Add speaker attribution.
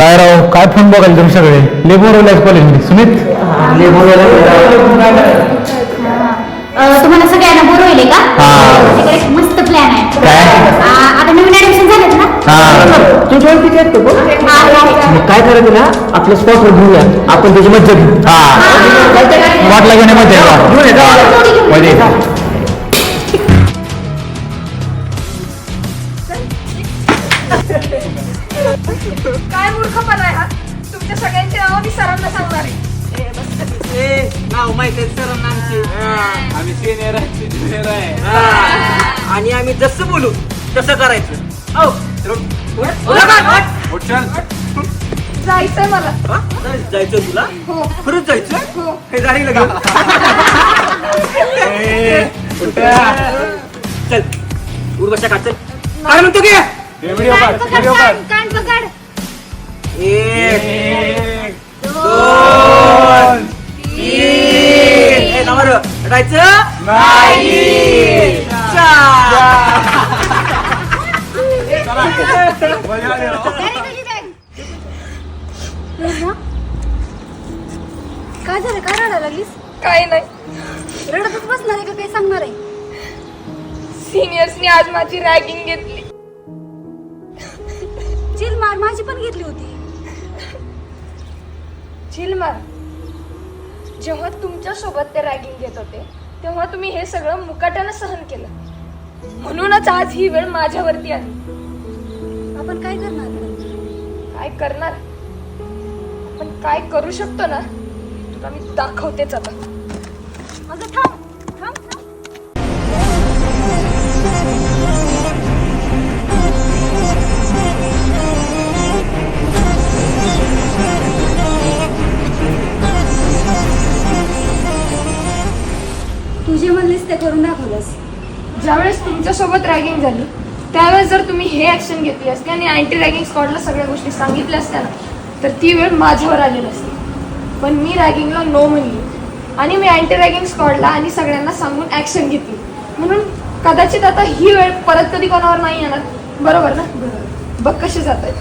Speaker 1: काय राव काय फोन बघायला तुम्ही सगळे लय बोरवल्याच कॉलेजमध्ये सुमित
Speaker 2: तुम्हाला सगळ्यांना बोलवले का? तिकडे एक मस्त प्लॅन आहे. आता नवीन ऍडमिशन झालेत ना?
Speaker 3: तू जॉईन किती आहेत मग काय करायचं ना आपल्या स्पॉटवर घेऊया आपण त्याची मज्जा घेऊ
Speaker 1: वाटला घेणे मध्ये
Speaker 4: काय मूर्खपणा आहे हा. तुमच्या सगळ्यांची नावं मी सरांना सांगणार आहे.
Speaker 5: नाव माहिती आहे सरांना आम्ही सिनियर आहे आणि आम्ही जसं बोलू तसं करायचं.
Speaker 4: जायचंय मला.
Speaker 5: जायचं तुला
Speaker 4: हो.
Speaker 5: खरंच जायचं
Speaker 4: हो.
Speaker 5: हे गाडी लगा चल उर्वशा काढ चल काय म्हणतो की
Speaker 2: कान पकड.
Speaker 5: 1 2 3 रडायचं नाही.
Speaker 2: काय झालं? काय रडायला लागलीस?
Speaker 4: काय नाही,
Speaker 2: रडतच बसणार आहे का? काही सांगणार आहे?
Speaker 4: सिनियर्सनी आज माझी रॅगिंग घेतली.
Speaker 2: चिल मार माझी पण घेतली होती.
Speaker 4: चिल मार. जेव्हा तुमच्या सोबत ते रॅगिंग घेत होते तेव्हा तुम्ही हे सगळं मुकाट्यानं सहन केलं. म्हणूनच आज ही वेळ माझ्यावरती आली.
Speaker 2: आपण काय करणार?
Speaker 4: काय करणार? आपण काय करू शकतो ना तुला मी दाखवतेच आता.
Speaker 2: अगं थांब थांब थांब. तू जे म्हणलीस ते करून दाखवलंस.
Speaker 4: ज्यावेळेस तुमच्यासोबत रॅगिंग झाली त्यावेळेस जर तुम्ही हे ऍक्शन घेतली असते आणि अँटी रॅगिंग स्क्वॉडला सगळ्या गोष्टी सांगितल्या असत्या ना तर ती वेळ माझ्यावर आली नसती. पण मी रॅगिंगला नो म्हणली आणि मी अँटी रॅगिंग स्क्वॉडला आणि सगळ्यांना सांगून ऍक्शन घेतली. म्हणून कदाचित आता ही वेळ परत कधी कोणावर नाही येणार. बरोबर ना? बघ कसे जात आहेत.